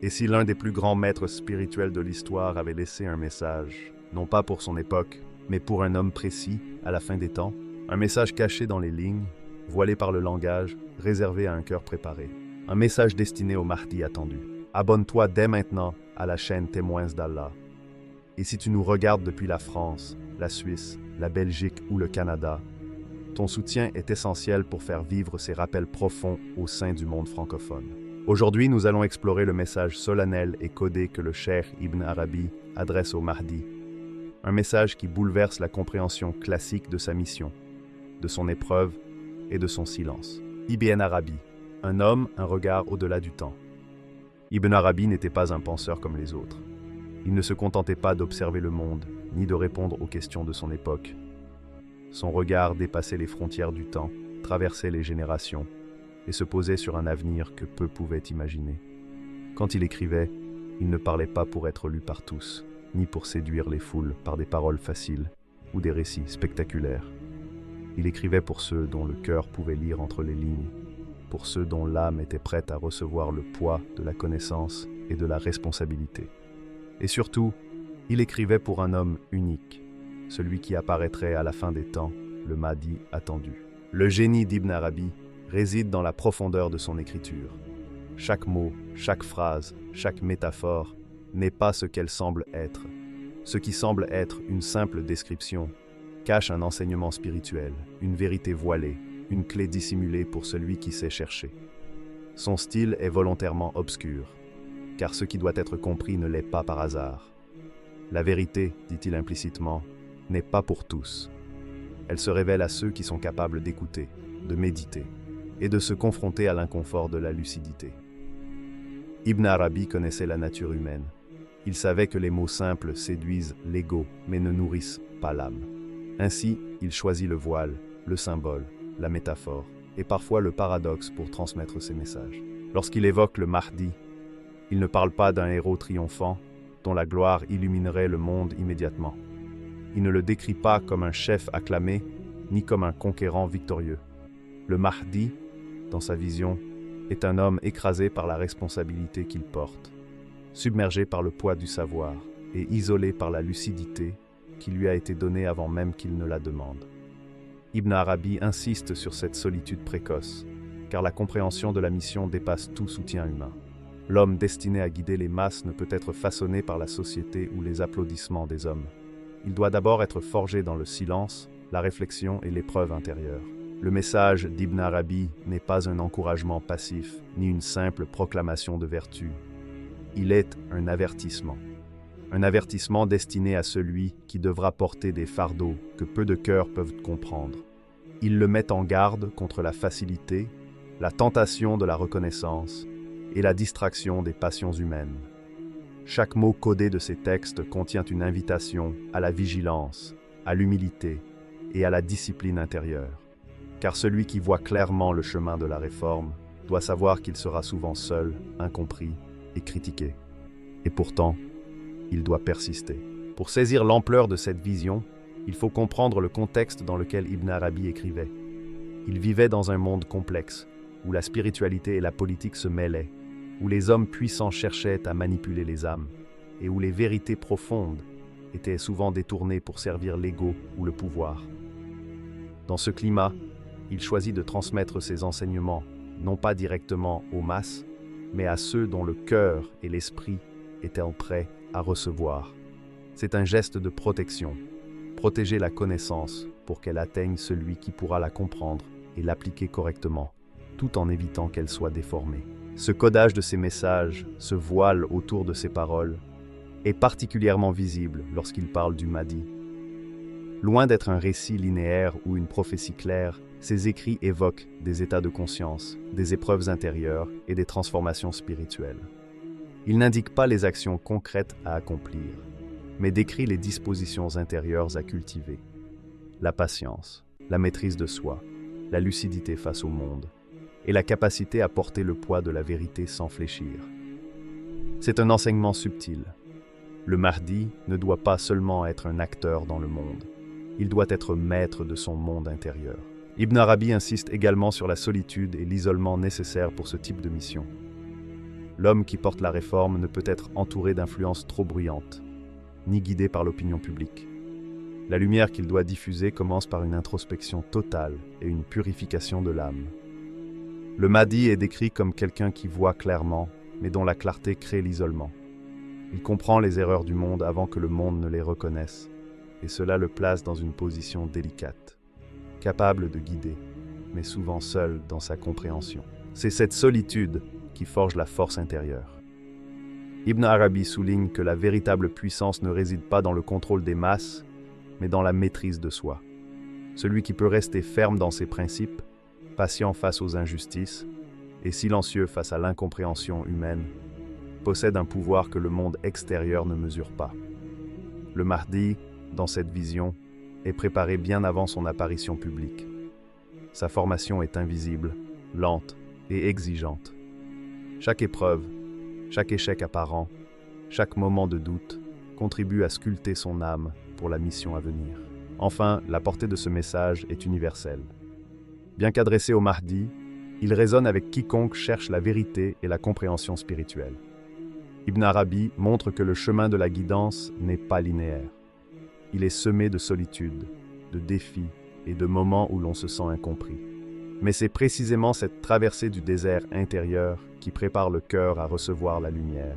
Et si l'un des plus grands maîtres spirituels de l'histoire avait laissé un message, non pas pour son époque, mais pour un homme précis, à la fin des temps, un message caché dans les lignes, voilé par le langage, réservé à un cœur préparé. Un message destiné au Mahdi attendu. Abonne-toi dès maintenant à la chaîne Témoins d'Allah. Et si tu nous regardes depuis la France, la Suisse, la Belgique ou le Canada, ton soutien est essentiel pour faire vivre ces rappels profonds au sein du monde francophone. Aujourd'hui, nous allons explorer le message solennel et codé que le cheikh Ibn Arabi adresse au Mahdi. Un message qui bouleverse la compréhension classique de sa mission, de son épreuve et de son silence. Ibn Arabi, un homme, un regard au-delà du temps. Ibn Arabi n'était pas un penseur comme les autres. Il ne se contentait pas d'observer le monde, ni de répondre aux questions de son époque. Son regard dépassait les frontières du temps, traversait les générations, et se posait sur un avenir que peu pouvaient imaginer. Quand il écrivait, il ne parlait pas pour être lu par tous, ni pour séduire les foules par des paroles faciles ou des récits spectaculaires. Il écrivait pour ceux dont le cœur pouvait lire entre les lignes, pour ceux dont l'âme était prête à recevoir le poids de la connaissance et de la responsabilité. Et surtout, il écrivait pour un homme unique, celui qui apparaîtrait à la fin des temps, le Mahdi attendu. Le génie d'Ibn Arabi réside dans la profondeur de son écriture. Chaque mot, chaque phrase, chaque métaphore n'est pas ce qu'elle semble être. Ce qui semble être une simple description cache un enseignement spirituel, une vérité voilée, une clé dissimulée pour celui qui sait chercher. Son style est volontairement obscur, car ce qui doit être compris ne l'est pas par hasard. La vérité, dit-il implicitement, n'est pas pour tous. Elle se révèle à ceux qui sont capables d'écouter, de méditer et de se confronter à l'inconfort de la lucidité. Ibn Arabi connaissait la nature humaine. Il savait que les mots simples séduisent l'ego, mais ne nourrissent pas l'âme. Ainsi, il choisit le voile, le symbole, la métaphore et parfois le paradoxe pour transmettre ses messages. Lorsqu'il évoque le Mahdi, il ne parle pas d'un héros triomphant dont la gloire illuminerait le monde immédiatement. Il ne le décrit pas comme un chef acclamé, ni comme un conquérant victorieux. Le Mahdi, dans sa vision, est un homme écrasé par la responsabilité qu'il porte, submergé par le poids du savoir et isolé par la lucidité qui lui a été donnée avant même qu'il ne la demande. Ibn Arabi insiste sur cette solitude précoce, car la compréhension de la mission dépasse tout soutien humain. L'homme destiné à guider les masses ne peut être façonné par la société ou les applaudissements des hommes. Il doit d'abord être forgé dans le silence, la réflexion et l'épreuve intérieure. Le message d'Ibn Arabi n'est pas un encouragement passif, ni une simple proclamation de vertu. Il est un avertissement. Un avertissement destiné à celui qui devra porter des fardeaux que peu de cœurs peuvent comprendre. Il le met en garde contre la facilité, la tentation de la reconnaissance et la distraction des passions humaines. Chaque mot codé de ces textes contient une invitation à la vigilance, à l'humilité et à la discipline intérieure. Car celui qui voit clairement le chemin de la réforme doit savoir qu'il sera souvent seul, incompris et critiqué. Et pourtant, il doit persister. Pour saisir l'ampleur de cette vision, il faut comprendre le contexte dans lequel Ibn Arabi écrivait. Il vivait dans un monde complexe, où la spiritualité et la politique se mêlaient, où les hommes puissants cherchaient à manipuler les âmes, et où les vérités profondes étaient souvent détournées pour servir l'ego ou le pouvoir. Dans ce climat, il choisit de transmettre ses enseignements, non pas directement aux masses, mais à ceux dont le cœur et l'esprit étaient prêts à recevoir. C'est un geste de protection, protéger la connaissance pour qu'elle atteigne celui qui pourra la comprendre et l'appliquer correctement, tout en évitant qu'elle soit déformée. Ce codage de ses messages, ce voile autour de ses paroles, est particulièrement visible lorsqu'il parle du Mahdi. Loin d'être un récit linéaire ou une prophétie claire, ses écrits évoquent des états de conscience, des épreuves intérieures et des transformations spirituelles. Il n'indique pas les actions concrètes à accomplir, mais décrit les dispositions intérieures à cultiver. La patience, la maîtrise de soi, la lucidité face au monde, et la capacité à porter le poids de la vérité sans fléchir. C'est un enseignement subtil. Le Mahdi ne doit pas seulement être un acteur dans le monde, il doit être maître de son monde intérieur. Ibn Arabi insiste également sur la solitude et l'isolement nécessaires pour ce type de mission. L'homme qui porte la réforme ne peut être entouré d'influences trop bruyantes, ni guidé par l'opinion publique. La lumière qu'il doit diffuser commence par une introspection totale et une purification de l'âme. Le Mahdi est décrit comme quelqu'un qui voit clairement, mais dont la clarté crée l'isolement. Il comprend les erreurs du monde avant que le monde ne les reconnaisse, et cela le place dans une position délicate, capable de guider, mais souvent seul dans sa compréhension. C'est cette solitude qui forge la force intérieure. Ibn Arabi souligne que la véritable puissance ne réside pas dans le contrôle des masses, mais dans la maîtrise de soi. Celui qui peut rester ferme dans ses principes, patient face aux injustices et silencieux face à l'incompréhension humaine, possède un pouvoir que le monde extérieur ne mesure pas. Le Mahdi, dans cette vision, est préparé bien avant son apparition publique. Sa formation est invisible, lente et exigeante. Chaque épreuve, chaque échec apparent, chaque moment de doute contribue à sculpter son âme pour la mission à venir. Enfin, la portée de ce message est universelle. Bien qu'adressé au Mahdi, il résonne avec quiconque cherche la vérité et la compréhension spirituelle. Ibn Arabi montre que le chemin de la guidance n'est pas linéaire. Il est semé de solitude, de défis et de moments où l'on se sent incompris. Mais c'est précisément cette traversée du désert intérieur qui prépare le cœur à recevoir la lumière,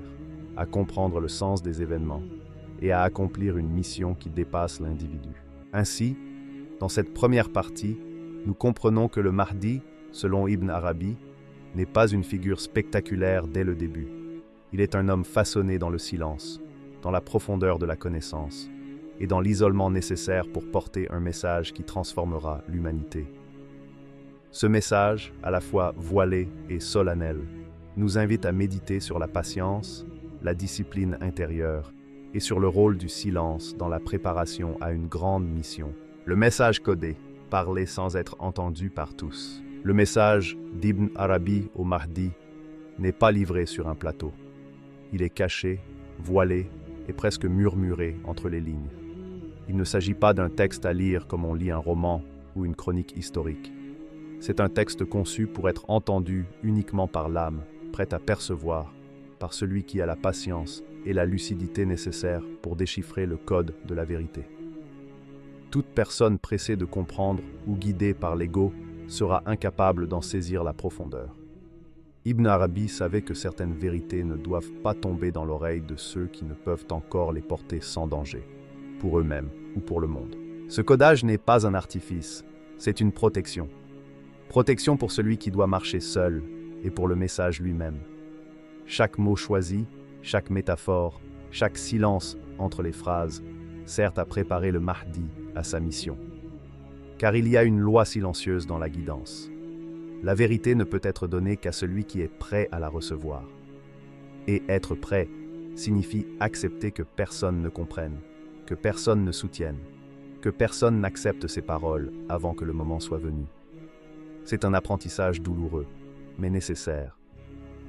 à comprendre le sens des événements et à accomplir une mission qui dépasse l'individu. Ainsi, dans cette première partie, nous comprenons que le Mahdi, selon Ibn Arabi, n'est pas une figure spectaculaire dès le début. Il est un homme façonné dans le silence, dans la profondeur de la connaissance et dans l'isolement nécessaire pour porter un message qui transformera l'humanité. Ce message, à la fois voilé et solennel, nous invite à méditer sur la patience, la discipline intérieure et sur le rôle du silence dans la préparation à une grande mission. Le message codé, parlé sans être entendu par tous. Le message d'Ibn Arabi au Mahdi n'est pas livré sur un plateau. Il est caché, voilé et presque murmuré entre les lignes. Il ne s'agit pas d'un texte à lire comme on lit un roman ou une chronique historique. C'est un texte conçu pour être entendu uniquement par l'âme, prête à percevoir, par celui qui a la patience et la lucidité nécessaires pour déchiffrer le code de la vérité. Toute personne pressée de comprendre ou guidée par l'ego sera incapable d'en saisir la profondeur. Ibn Arabi savait que certaines vérités ne doivent pas tomber dans l'oreille de ceux qui ne peuvent encore les porter sans danger, pour eux-mêmes ou pour le monde. Ce codage n'est pas un artifice, c'est une protection. Protection pour celui qui doit marcher seul et pour le message lui-même. Chaque mot choisi, chaque métaphore, chaque silence entre les phrases sert à préparer le Mahdi à sa mission. Car il y a une loi silencieuse dans la guidance. La vérité ne peut être donnée qu'à celui qui est prêt à la recevoir. Et être prêt signifie accepter que personne ne comprenne, que personne ne soutienne, que personne n'accepte ses paroles avant que le moment soit venu. C'est un apprentissage douloureux, mais nécessaire.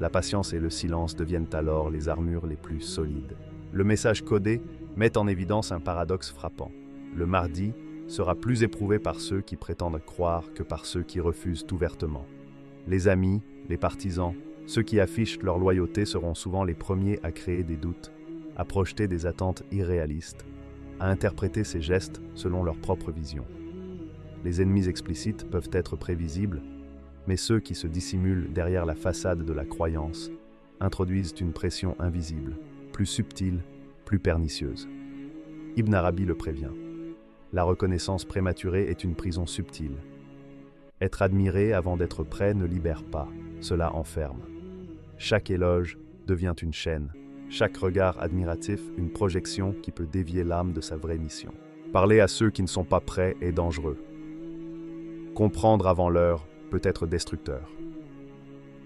La patience et le silence deviennent alors les armures les plus solides. Le message codé met en évidence un paradoxe frappant. Le Mahdi sera plus éprouvé par ceux qui prétendent croire que par ceux qui refusent ouvertement. Les amis, les partisans, ceux qui affichent leur loyauté seront souvent les premiers à créer des doutes, à projeter des attentes irréalistes, à interpréter ces gestes selon leur propre vision. Les ennemis explicites peuvent être prévisibles, mais ceux qui se dissimulent derrière la façade de la croyance introduisent une pression invisible, plus subtile, plus pernicieuse. Ibn Arabi le prévient. La reconnaissance prématurée est une prison subtile. Être admiré avant d'être prêt ne libère pas, cela enferme. Chaque éloge devient une chaîne, chaque regard admiratif une projection qui peut dévier l'âme de sa vraie mission. Parler à ceux qui ne sont pas prêts est dangereux. Comprendre avant l'heure peut être destructeur.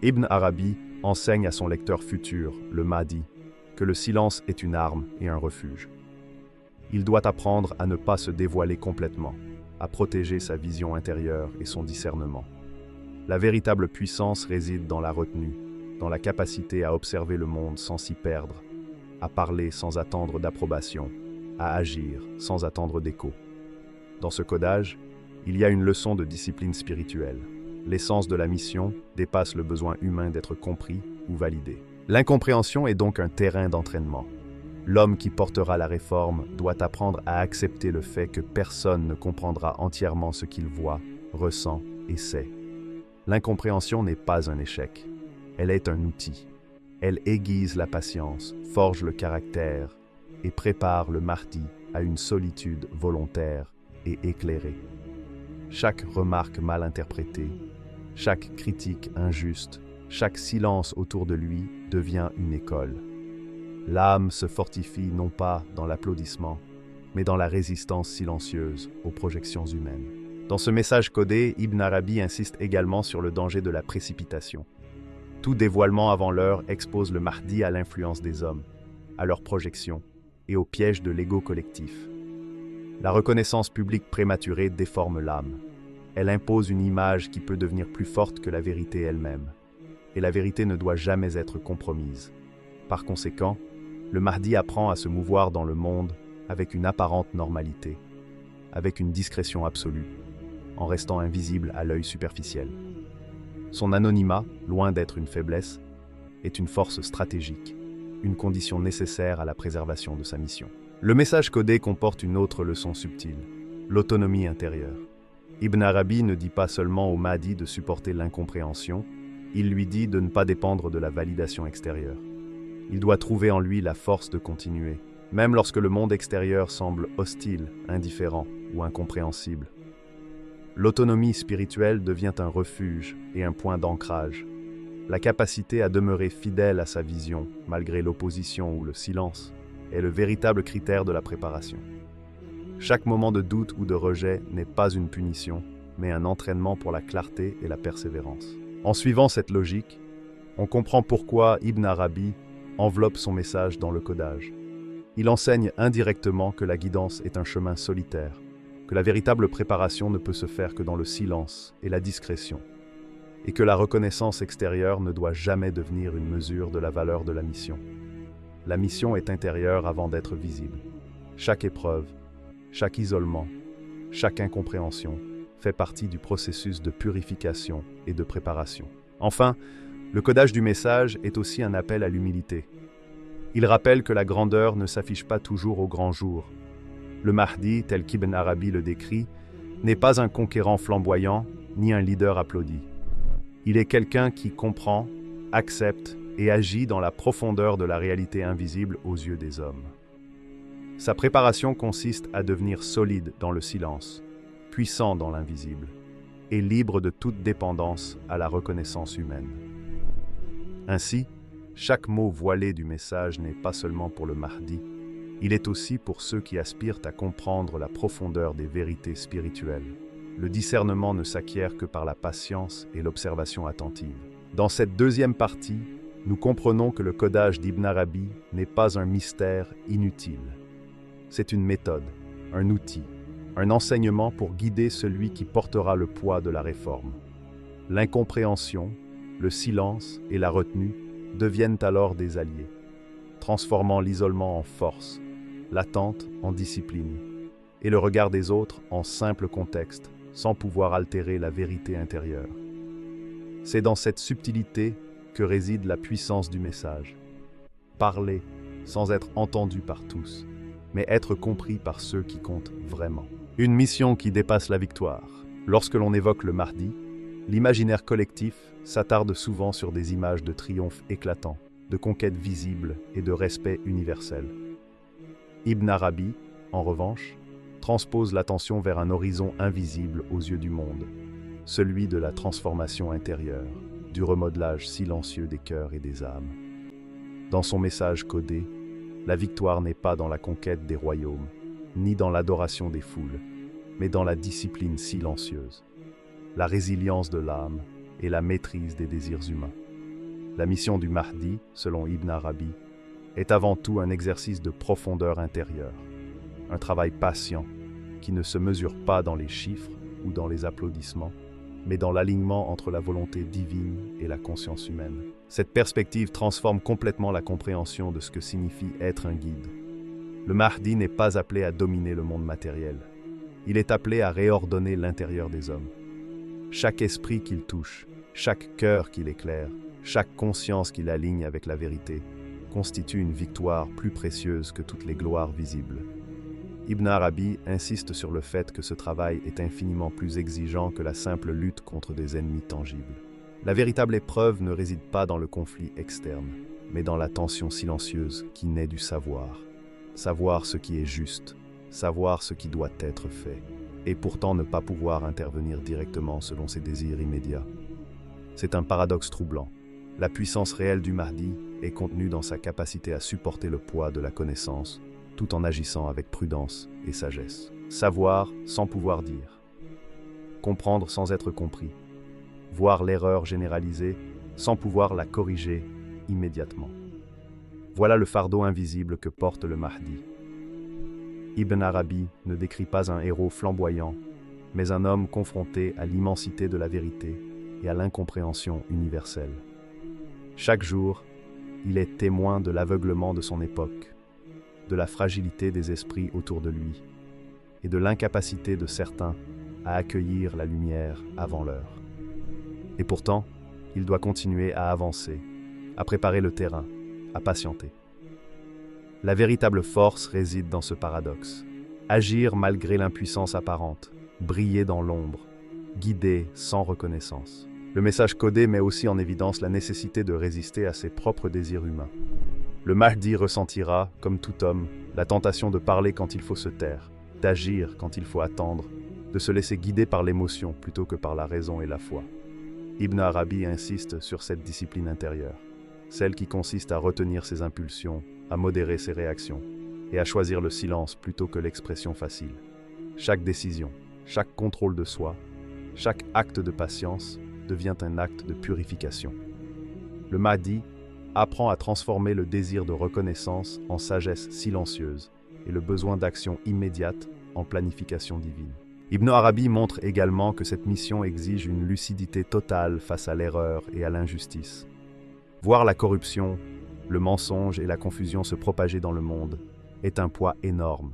Ibn Arabi enseigne à son lecteur futur, le Mahdi, que le silence est une arme et un refuge. Il doit apprendre à ne pas se dévoiler complètement, à protéger sa vision intérieure et son discernement. La véritable puissance réside dans la retenue, dans la capacité à observer le monde sans s'y perdre, à parler sans attendre d'approbation, à agir sans attendre d'écho. Dans ce codage, il y a une leçon de discipline spirituelle. L'essence de la mission dépasse le besoin humain d'être compris ou validé. L'incompréhension est donc un terrain d'entraînement. L'homme qui portera la réforme doit apprendre à accepter le fait que personne ne comprendra entièrement ce qu'il voit, ressent et sait. L'incompréhension n'est pas un échec. Elle est un outil. Elle aiguise la patience, forge le caractère et prépare le Mahdi à une solitude volontaire et éclairée. Chaque remarque mal interprétée, chaque critique injuste, chaque silence autour de lui devient une école. L'âme se fortifie non pas dans l'applaudissement, mais dans la résistance silencieuse aux projections humaines. Dans ce message codé, Ibn Arabi insiste également sur le danger de la précipitation. Tout dévoilement avant l'heure expose le Mahdi à l'influence des hommes, à leurs projections et au piège de l'ego collectif. La reconnaissance publique prématurée déforme l'âme. Elle impose une image qui peut devenir plus forte que la vérité elle-même. Et la vérité ne doit jamais être compromise. Par conséquent, le Mahdi apprend à se mouvoir dans le monde avec une apparente normalité, avec une discrétion absolue, en restant invisible à l'œil superficiel. Son anonymat, loin d'être une faiblesse, est une force stratégique, une condition nécessaire à la préservation de sa mission. Le message codé comporte une autre leçon subtile, l'autonomie intérieure. Ibn Arabi ne dit pas seulement au Mahdi de supporter l'incompréhension, il lui dit de ne pas dépendre de la validation extérieure. Il doit trouver en lui la force de continuer, même lorsque le monde extérieur semble hostile, indifférent ou incompréhensible. L'autonomie spirituelle devient un refuge et un point d'ancrage. La capacité à demeurer fidèle à sa vision, malgré l'opposition ou le silence, est le véritable critère de la préparation. Chaque moment de doute ou de rejet n'est pas une punition, mais un entraînement pour la clarté et la persévérance. En suivant cette logique, on comprend pourquoi Ibn Arabi enveloppe son message dans le codage. Il enseigne indirectement que la guidance est un chemin solitaire, que la véritable préparation ne peut se faire que dans le silence et la discrétion, et que la reconnaissance extérieure ne doit jamais devenir une mesure de la valeur de la mission. La mission est intérieure avant d'être visible. Chaque épreuve, chaque isolement, chaque incompréhension fait partie du processus de purification et de préparation. Enfin, le codage du message est aussi un appel à l'humilité. Il rappelle que la grandeur ne s'affiche pas toujours au grand jour. Le Mahdi, tel qu'Ibn Arabi le décrit, n'est pas un conquérant flamboyant, ni un leader applaudi. Il est quelqu'un qui comprend, accepte et agit dans la profondeur de la réalité invisible aux yeux des hommes. Sa préparation consiste à devenir solide dans le silence, puissant dans l'invisible, et libre de toute dépendance à la reconnaissance humaine. Ainsi, chaque mot voilé du message n'est pas seulement pour le Mahdi, il est aussi pour ceux qui aspirent à comprendre la profondeur des vérités spirituelles. Le discernement ne s'acquiert que par la patience et l'observation attentive. Dans cette deuxième partie, nous comprenons que le codage d'Ibn Arabi n'est pas un mystère inutile. C'est une méthode, un outil, un enseignement pour guider celui qui portera le poids de la réforme. L'incompréhension, le silence et la retenue deviennent alors des alliés, transformant l'isolement en force, l'attente en discipline, et le regard des autres en simple contexte, sans pouvoir altérer la vérité intérieure. C'est dans cette subtilité que réside la puissance du message. Parler sans être entendu par tous, mais être compris par ceux qui comptent vraiment. Une mission qui dépasse la victoire. Lorsque l'on évoque le Mahdi, l'imaginaire collectif s'attarde souvent sur des images de triomphe éclatants, de conquête visible et de respect universel. Ibn Arabi, en revanche, transpose l'attention vers un horizon invisible aux yeux du monde, celui de la transformation intérieure, du remodelage silencieux des cœurs et des âmes. Dans son message codé, la victoire n'est pas dans la conquête des royaumes, ni dans l'adoration des foules, mais dans la discipline silencieuse, la résilience de l'âme et la maîtrise des désirs humains. La mission du Mahdi, selon Ibn Arabi, est avant tout un exercice de profondeur intérieure, un travail patient qui ne se mesure pas dans les chiffres ou dans les applaudissements, mais dans l'alignement entre la volonté divine et la conscience humaine. Cette perspective transforme complètement la compréhension de ce que signifie être un guide. Le Mahdi n'est pas appelé à dominer le monde matériel. Il est appelé à réordonner l'intérieur des hommes. Chaque esprit qu'il touche, chaque cœur qu'il éclaire, chaque conscience qu'il aligne avec la vérité, constitue une victoire plus précieuse que toutes les gloires visibles. Ibn Arabi insiste sur le fait que ce travail est infiniment plus exigeant que la simple lutte contre des ennemis tangibles. La véritable épreuve ne réside pas dans le conflit externe, mais dans la tension silencieuse qui naît du savoir. Savoir ce qui est juste, savoir ce qui doit être fait, et pourtant ne pas pouvoir intervenir directement selon ses désirs immédiats. C'est un paradoxe troublant. La puissance réelle du Mahdi est contenue dans sa capacité à supporter le poids de la connaissance, tout en agissant avec prudence et sagesse. Savoir sans pouvoir dire. Comprendre sans être compris. Voir l'erreur généralisée sans pouvoir la corriger immédiatement. Voilà le fardeau invisible que porte le Mahdi. Ibn Arabi ne décrit pas un héros flamboyant, mais un homme confronté à l'immensité de la vérité et à l'incompréhension universelle. Chaque jour, il est témoin de l'aveuglement de son époque, de la fragilité des esprits autour de lui et de l'incapacité de certains à accueillir la lumière avant l'heure. Et pourtant, il doit continuer à avancer, à préparer le terrain, à patienter. La véritable force réside dans ce paradoxe. Agir malgré l'impuissance apparente, briller dans l'ombre, guider sans reconnaissance. Le message codé met aussi en évidence la nécessité de résister à ses propres désirs humains. Le Mahdi ressentira, comme tout homme, la tentation de parler quand il faut se taire, d'agir quand il faut attendre, de se laisser guider par l'émotion plutôt que par la raison et la foi. Ibn Arabi insiste sur cette discipline intérieure, celle qui consiste à retenir ses impulsions, à modérer ses réactions et à choisir le silence plutôt que l'expression facile. Chaque décision, chaque contrôle de soi, chaque acte de patience devient un acte de purification. Le Mahdi apprend à transformer le désir de reconnaissance en sagesse silencieuse et le besoin d'action immédiate en planification divine. Ibn Arabi montre également que cette mission exige une lucidité totale face à l'erreur et à l'injustice. Voir la corruption, le mensonge et la confusion se propager dans le monde est un poids énorme.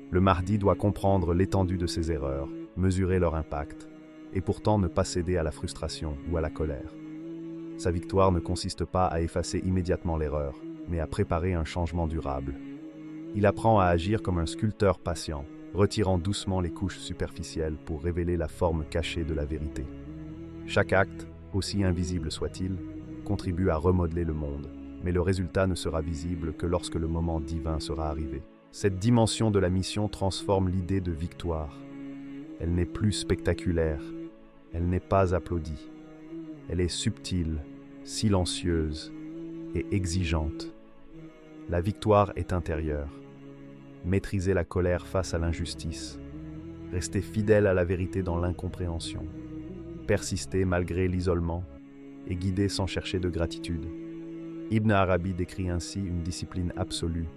Le Mahdi doit comprendre l'étendue de ses erreurs, mesurer leur impact, et pourtant ne pas céder à la frustration ou à la colère. Sa victoire ne consiste pas à effacer immédiatement l'erreur, mais à préparer un changement durable. Il apprend à agir comme un sculpteur patient, retirant doucement les couches superficielles pour révéler la forme cachée de la vérité. Chaque acte, aussi invisible soit-il, contribue à remodeler le monde, mais le résultat ne sera visible que lorsque le moment divin sera arrivé. Cette dimension de la mission transforme l'idée de victoire. Elle n'est plus spectaculaire, elle n'est pas applaudie. Elle est subtile, silencieuse et exigeante. La victoire est intérieure. Maîtriser la colère face à l'injustice, rester fidèle à la vérité dans l'incompréhension, persister malgré l'isolement et guider sans chercher de gratitude. Ibn Arabi décrit ainsi une discipline absolue,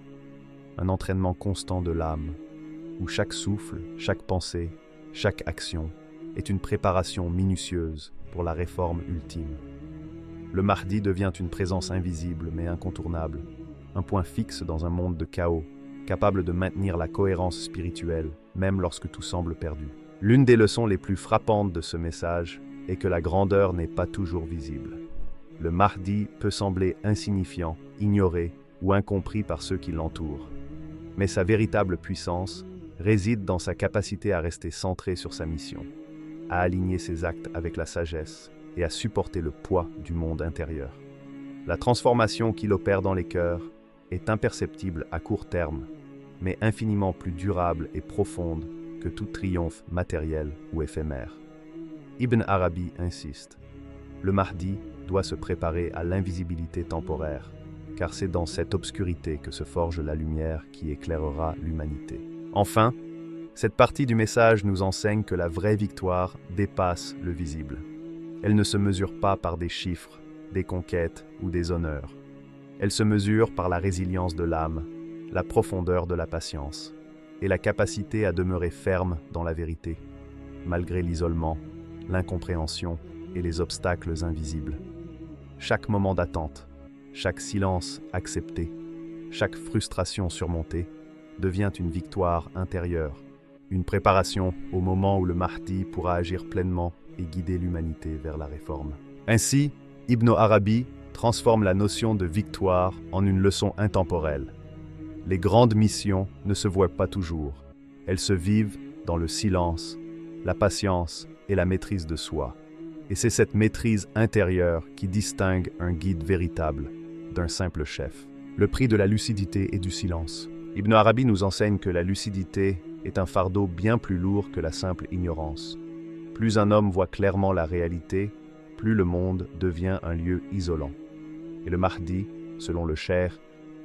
un entraînement constant de l'âme, où chaque souffle, chaque pensée, chaque action est une préparation minutieuse pour la réforme ultime. Le Mahdi devient une présence invisible mais incontournable, un point fixe dans un monde de chaos, capable de maintenir la cohérence spirituelle, même lorsque tout semble perdu. L'une des leçons les plus frappantes de ce message est que la grandeur n'est pas toujours visible. Le Mahdi peut sembler insignifiant, ignoré ou incompris par ceux qui l'entourent. Mais sa véritable puissance réside dans sa capacité à rester centré sur sa mission, à aligner ses actes avec la sagesse et à supporter le poids du monde intérieur. La transformation qu'il opère dans les cœurs est imperceptible à court terme, mais infiniment plus durable et profonde que tout triomphe matériel ou éphémère. Ibn Arabi insiste. Le Mahdi doit se préparer à l'invisibilité temporaire, car c'est dans cette obscurité que se forge la lumière qui éclairera l'humanité. Enfin, cette partie du message nous enseigne que la vraie victoire dépasse le visible. Elle ne se mesure pas par des chiffres, des conquêtes ou des honneurs. Elle se mesure par la résilience de l'âme, la profondeur de la patience et la capacité à demeurer ferme dans la vérité, malgré l'isolement, l'incompréhension et les obstacles invisibles. Chaque moment d'attente, chaque silence accepté, chaque frustration surmontée devient une victoire intérieure, une préparation au moment où le Mahdi pourra agir pleinement et guider l'humanité vers la réforme. Ainsi, Ibn Arabi transforme la notion de victoire en une leçon intemporelle. Les grandes missions ne se voient pas toujours. Elles se vivent dans le silence, la patience et la maîtrise de soi. Et c'est cette maîtrise intérieure qui distingue un guide véritable d'un simple chef. Le prix de la lucidité et du silence. Ibn Arabi nous enseigne que la lucidité est un fardeau bien plus lourd que la simple ignorance. Plus un homme voit clairement la réalité, plus le monde devient un lieu isolant. Et le Mahdi, selon le Cheikh,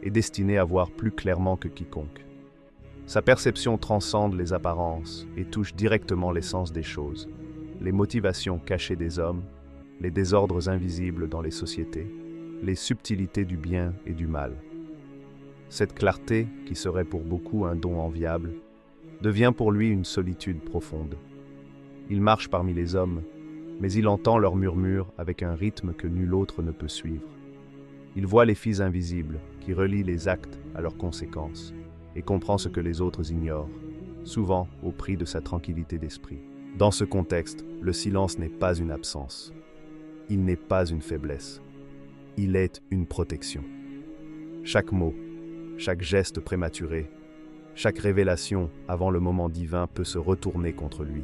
est destiné à voir plus clairement que quiconque. Sa perception transcende les apparences et touche directement l'essence des choses, les motivations cachées des hommes, les désordres invisibles dans les sociétés, les subtilités du bien et du mal. Cette clarté, qui serait pour beaucoup un don enviable, devient pour lui une solitude profonde. Il marche parmi les hommes, mais il entend leurs murmures avec un rythme que nul autre ne peut suivre. Il voit les fils invisibles qui relient les actes à leurs conséquences et comprend ce que les autres ignorent, souvent au prix de sa tranquillité d'esprit. Dans ce contexte, le silence n'est pas une absence. Il n'est pas une faiblesse. Il est une protection. Chaque mot, chaque geste prématuré, chaque révélation avant le moment divin peut se retourner contre lui.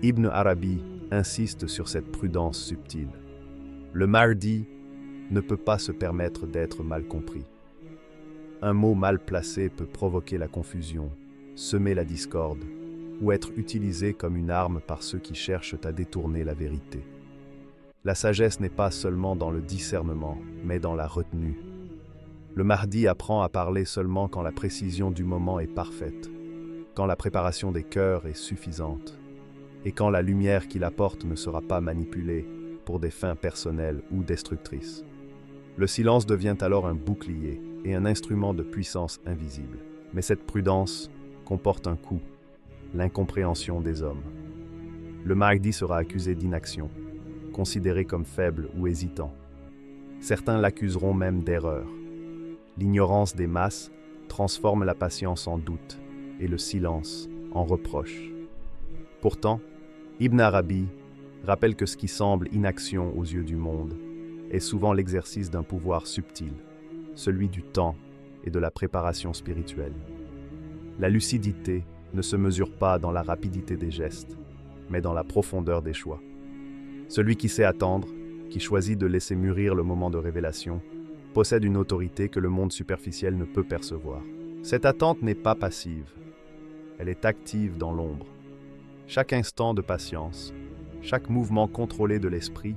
Ibn Arabi insiste sur cette prudence subtile. Le Mahdi ne peut pas se permettre d'être mal compris. Un mot mal placé peut provoquer la confusion, semer la discorde, ou être utilisé comme une arme par ceux qui cherchent à détourner la vérité. La sagesse n'est pas seulement dans le discernement, mais dans la retenue. Le Mahdi apprend à parler seulement quand la précision du moment est parfaite, quand la préparation des cœurs est suffisante, et quand la lumière qu'il apporte ne sera pas manipulée pour des fins personnelles ou destructrices. Le silence devient alors un bouclier et un instrument de puissance invisible. Mais cette prudence comporte un coût, l'incompréhension des hommes. Le Mahdi sera accusé d'inaction, considéré comme faible ou hésitant. Certains l'accuseront même d'erreur. L'ignorance des masses transforme la patience en doute et le silence en reproche. Pourtant, Ibn Arabi rappelle que ce qui semble inaction aux yeux du monde est souvent l'exercice d'un pouvoir subtil, celui du temps et de la préparation spirituelle. La lucidité ne se mesure pas dans la rapidité des gestes, mais dans la profondeur des choix. Celui qui sait attendre, qui choisit de laisser mûrir le moment de révélation, possède une autorité que le monde superficiel ne peut percevoir. Cette attente n'est pas passive, elle est active dans l'ombre. Chaque instant de patience, chaque mouvement contrôlé de l'esprit,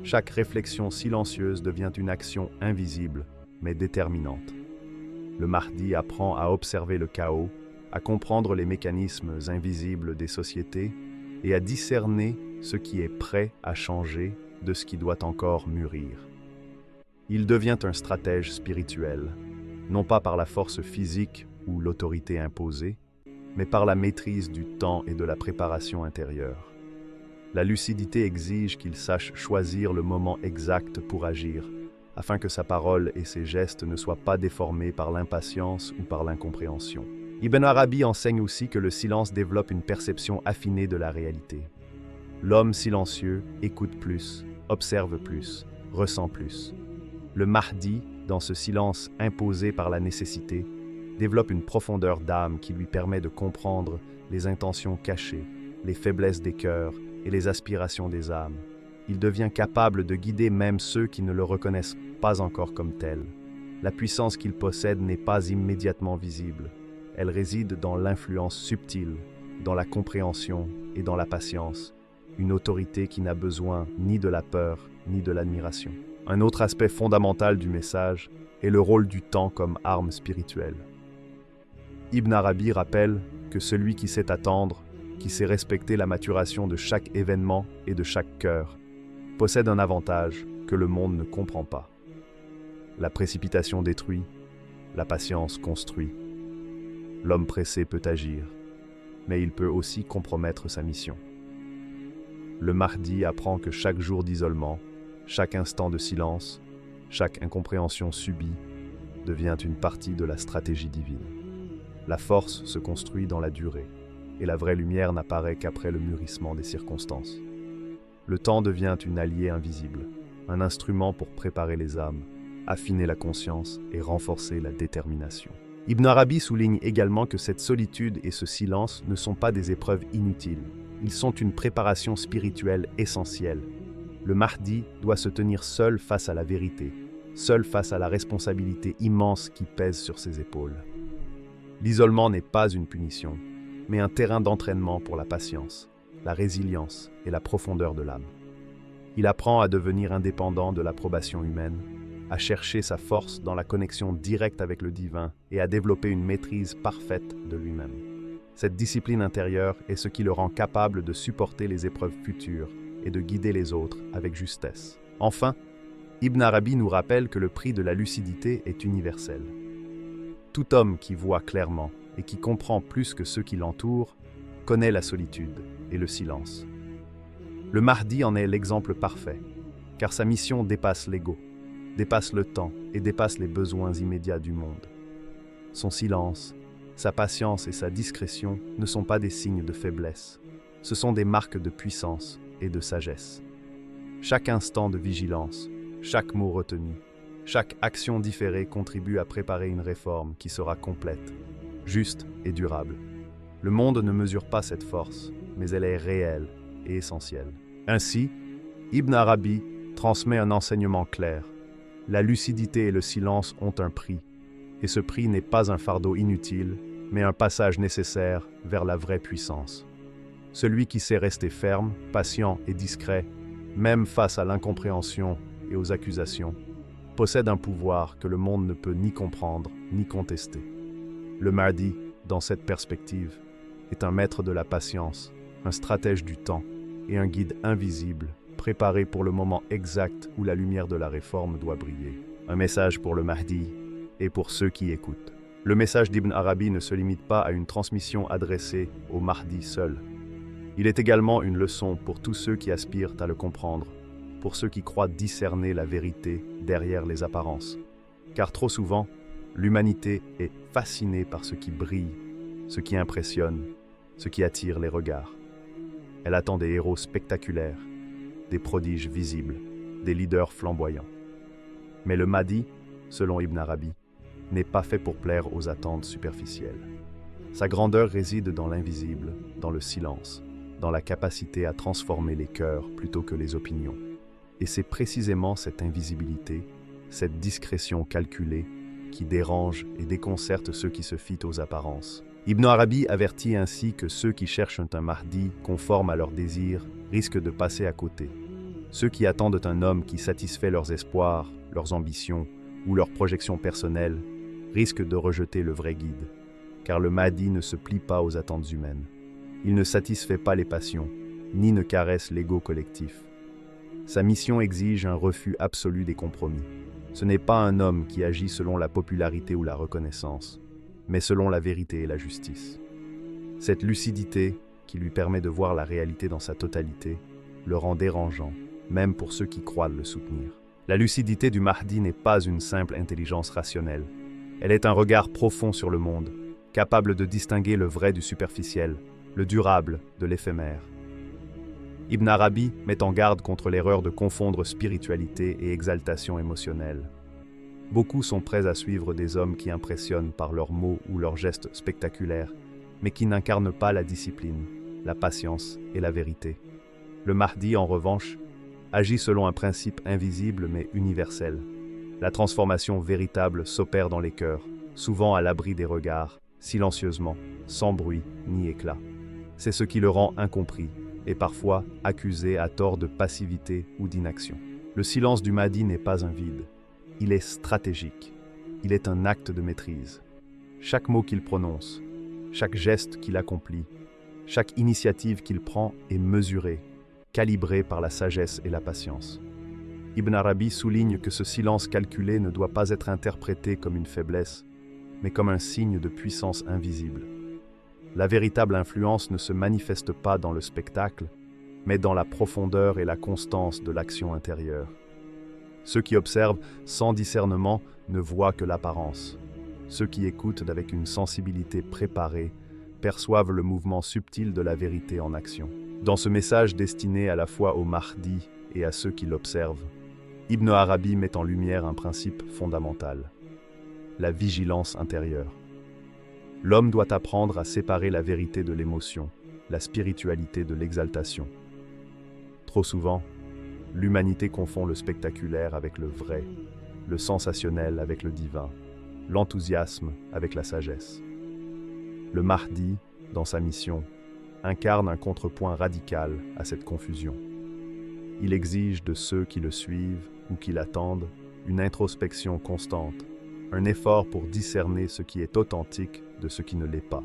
chaque réflexion silencieuse devient une action invisible, mais déterminante. Le Mahdi apprend à observer le chaos, à comprendre les mécanismes invisibles des sociétés et à discerner ce qui est prêt à changer de ce qui doit encore mûrir. Il devient un stratège spirituel, non pas par la force physique ou l'autorité imposée, mais par la maîtrise du temps et de la préparation intérieure. La lucidité exige qu'il sache choisir le moment exact pour agir, afin que sa parole et ses gestes ne soient pas déformés par l'impatience ou par l'incompréhension. Ibn Arabi enseigne aussi que le silence développe une perception affinée de la réalité. L'homme silencieux écoute plus, observe plus, ressent plus. Le Mahdi, dans ce silence imposé par la nécessité, développe une profondeur d'âme qui lui permet de comprendre les intentions cachées, les faiblesses des cœurs et les aspirations des âmes. Il devient capable de guider même ceux qui ne le reconnaissent pas encore comme tel. La puissance qu'il possède n'est pas immédiatement visible. Elle réside dans l'influence subtile, dans la compréhension et dans la patience, une autorité qui n'a besoin ni de la peur ni de l'admiration. Un autre aspect fondamental du message est le rôle du temps comme arme spirituelle. Ibn Arabi rappelle que celui qui sait attendre, qui sait respecter la maturation de chaque événement et de chaque cœur, possède un avantage que le monde ne comprend pas. La précipitation détruit, la patience construit. L'homme pressé peut agir, mais il peut aussi compromettre sa mission. Le Mahdi apprend que chaque jour d'isolement, chaque instant de silence, chaque incompréhension subie devient une partie de la stratégie divine. La force se construit dans la durée, et la vraie lumière n'apparaît qu'après le mûrissement des circonstances. Le temps devient une alliée invisible, un instrument pour préparer les âmes, affiner la conscience et renforcer la détermination. Ibn Arabi souligne également que cette solitude et ce silence ne sont pas des épreuves inutiles. Ils sont une préparation spirituelle essentielle. Le Mahdi doit se tenir seul face à la vérité, seul face à la responsabilité immense qui pèse sur ses épaules. L'isolement n'est pas une punition, mais un terrain d'entraînement pour la patience, la résilience et la profondeur de l'âme. Il apprend à devenir indépendant de l'approbation humaine, à chercher sa force dans la connexion directe avec le divin et à développer une maîtrise parfaite de lui-même. Cette discipline intérieure est ce qui le rend capable de supporter les épreuves futures et de guider les autres avec justesse. Enfin, Ibn Arabi nous rappelle que le prix de la lucidité est universel. Tout homme qui voit clairement et qui comprend plus que ceux qui l'entourent connaît la solitude et le silence. Le Mahdi en est l'exemple parfait, car sa mission dépasse l'ego, dépasse le temps et dépasse les besoins immédiats du monde. Son silence, sa patience et sa discrétion ne sont pas des signes de faiblesse, ce sont des marques de puissance et de sagesse. Chaque instant de vigilance, chaque mot retenu, chaque action différée contribue à préparer une réforme qui sera complète, juste et durable. Le monde ne mesure pas cette force, mais elle est réelle et essentielle. Ainsi, Ibn Arabi transmet un enseignement clair. La lucidité et le silence ont un prix, et ce prix n'est pas un fardeau inutile, mais un passage nécessaire vers la vraie puissance. Celui qui sait rester ferme, patient et discret, même face à l'incompréhension et aux accusations, possède un pouvoir que le monde ne peut ni comprendre ni contester. Le Mahdi, dans cette perspective, est un maître de la patience, un stratège du temps et un guide invisible, préparé pour le moment exact où la lumière de la réforme doit briller. Un message pour le Mahdi et pour ceux qui écoutent. Le message d'Ibn Arabi ne se limite pas à une transmission adressée au Mahdi seul. Il est également une leçon pour tous ceux qui aspirent à le comprendre, pour ceux qui croient discerner la vérité derrière les apparences. Car trop souvent, l'humanité est fascinée par ce qui brille, ce qui impressionne, ce qui attire les regards. Elle attend des héros spectaculaires, des prodiges visibles, des leaders flamboyants. Mais le Mahdi, selon Ibn Arabi, n'est pas fait pour plaire aux attentes superficielles. Sa grandeur réside dans l'invisible, dans le silence, dans la capacité à transformer les cœurs plutôt que les opinions. Et c'est précisément cette invisibilité, cette discrétion calculée, qui dérange et déconcerte ceux qui se fient aux apparences. Ibn Arabi avertit ainsi que ceux qui cherchent un Mahdi conforme à leurs désirs risquent de passer à côté. Ceux qui attendent un homme qui satisfait leurs espoirs, leurs ambitions ou leurs projections personnelles risquent de rejeter le vrai guide, car le Mahdi ne se plie pas aux attentes humaines. Il ne satisfait pas les passions, ni ne caresse l'ego collectif. Sa mission exige un refus absolu des compromis. Ce n'est pas un homme qui agit selon la popularité ou la reconnaissance, mais selon la vérité et la justice. Cette lucidité, qui lui permet de voir la réalité dans sa totalité, le rend dérangeant, même pour ceux qui croient le soutenir. La lucidité du Mahdi n'est pas une simple intelligence rationnelle. Elle est un regard profond sur le monde, capable de distinguer le vrai du superficiel, le durable de l'éphémère. Ibn Arabi met en garde contre l'erreur de confondre spiritualité et exaltation émotionnelle. Beaucoup sont prêts à suivre des hommes qui impressionnent par leurs mots ou leurs gestes spectaculaires, mais qui n'incarnent pas la discipline, la patience et la vérité. Le Mahdi, en revanche, agit selon un principe invisible mais universel. La transformation véritable s'opère dans les cœurs, souvent à l'abri des regards, silencieusement, sans bruit ni éclat. C'est ce qui le rend incompris et parfois accusé à tort de passivité ou d'inaction. Le silence du Mahdi n'est pas un vide. Il est stratégique. Il est un acte de maîtrise. Chaque mot qu'il prononce, chaque geste qu'il accomplit, chaque initiative qu'il prend est mesurée, calibrée par la sagesse et la patience. Ibn Arabi souligne que ce silence calculé ne doit pas être interprété comme une faiblesse, mais comme un signe de puissance invisible. La véritable influence ne se manifeste pas dans le spectacle, mais dans la profondeur et la constance de l'action intérieure. Ceux qui observent sans discernement ne voient que l'apparence. Ceux qui écoutent avec une sensibilité préparée perçoivent le mouvement subtil de la vérité en action. Dans ce message destiné à la fois au Mahdi et à ceux qui l'observent, Ibn Arabi met en lumière un principe fondamental, la vigilance intérieure. L'homme doit apprendre à séparer la vérité de l'émotion, la spiritualité de l'exaltation. Trop souvent, l'humanité confond le spectaculaire avec le vrai, le sensationnel avec le divin, l'enthousiasme avec la sagesse. Le Mahdi, dans sa mission, incarne un contrepoint radical à cette confusion. Il exige de ceux qui le suivent ou qui l'attendent une introspection constante, un effort pour discerner ce qui est authentique de ce qui ne l'est pas.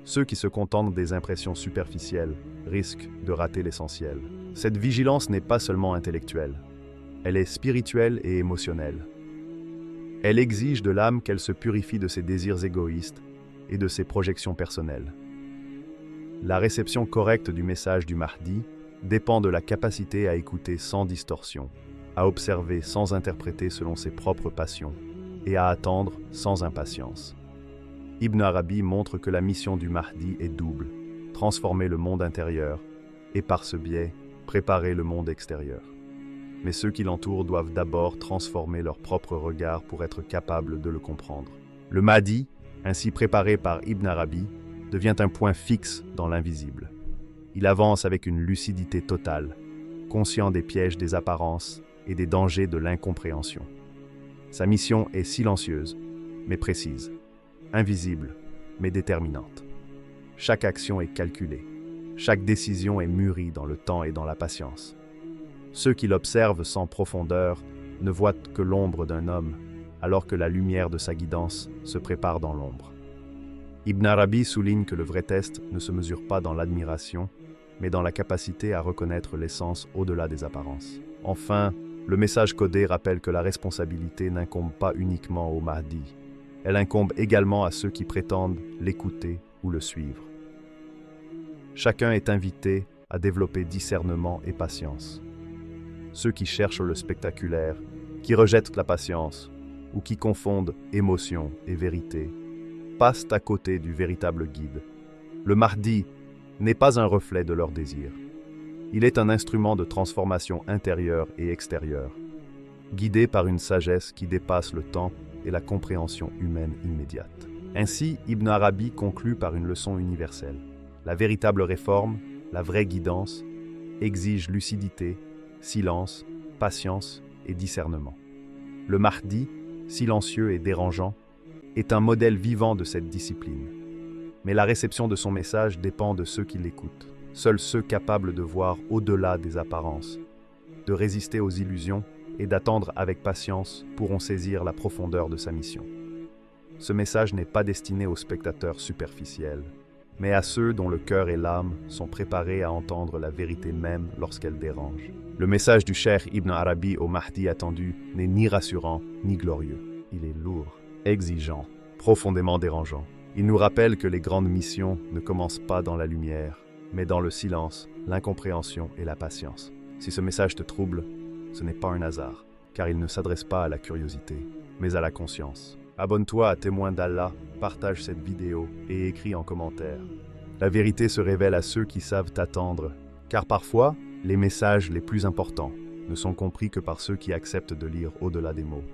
Ceux qui se contentent des impressions superficielles risquent de rater l'essentiel. Cette vigilance n'est pas seulement intellectuelle, elle est spirituelle et émotionnelle. Elle exige de l'âme qu'elle se purifie de ses désirs égoïstes et de ses projections personnelles. La réception correcte du message du Mahdi dépend de la capacité à écouter sans distorsion, à observer sans interpréter selon ses propres passions et à attendre sans impatience. Ibn Arabi montre que la mission du Mahdi est double, transformer le monde intérieur et par ce biais, préparer le monde extérieur. Mais ceux qui l'entourent doivent d'abord transformer leur propre regard pour être capables de le comprendre. Le Mahdi, ainsi préparé par Ibn Arabi, devient un point fixe dans l'invisible. Il avance avec une lucidité totale, conscient des pièges des apparences et des dangers de l'incompréhension. Sa mission est silencieuse, mais précise, invisible, mais déterminante. Chaque action est calculée, chaque décision est mûrie dans le temps et dans la patience. Ceux qui l'observent sans profondeur ne voient que l'ombre d'un homme, alors que la lumière de sa guidance se prépare dans l'ombre. Ibn Arabi souligne que le vrai test ne se mesure pas dans l'admiration, mais dans la capacité à reconnaître l'essence au-delà des apparences. Enfin, le message codé rappelle que la responsabilité n'incombe pas uniquement au Mahdi. Elle incombe également à ceux qui prétendent l'écouter ou le suivre. Chacun est invité à développer discernement et patience. Ceux qui cherchent le spectaculaire, qui rejettent la patience ou qui confondent émotion et vérité, passent à côté du véritable guide. Le Mahdi n'est pas un reflet de leur désir. Il est un instrument de transformation intérieure et extérieure, guidé par une sagesse qui dépasse le temps et la compréhension humaine immédiate. Ainsi, Ibn Arabi conclut par une leçon universelle. La véritable réforme, la vraie guidance, exige lucidité, silence, patience et discernement. Le Mahdi, silencieux et dérangeant, est un modèle vivant de cette discipline. Mais la réception de son message dépend de ceux qui l'écoutent. Seuls ceux capables de voir au-delà des apparences, de résister aux illusions et d'attendre avec patience pourront saisir la profondeur de sa mission. Ce message n'est pas destiné aux spectateurs superficiels, mais à ceux dont le cœur et l'âme sont préparés à entendre la vérité même lorsqu'elle dérange. Le message du cheikh Ibn Arabi au Mahdi attendu n'est ni rassurant ni glorieux. Il est lourd, exigeant, profondément dérangeant. Il nous rappelle que les grandes missions ne commencent pas dans la lumière, mais dans le silence, l'incompréhension et la patience. Si ce message te trouble, ce n'est pas un hasard, car il ne s'adresse pas à la curiosité, mais à la conscience. Abonne-toi à Témoin d'Allah, partage cette vidéo et écris en commentaire. La vérité se révèle à ceux qui savent attendre, car parfois, les messages les plus importants ne sont compris que par ceux qui acceptent de lire au-delà des mots.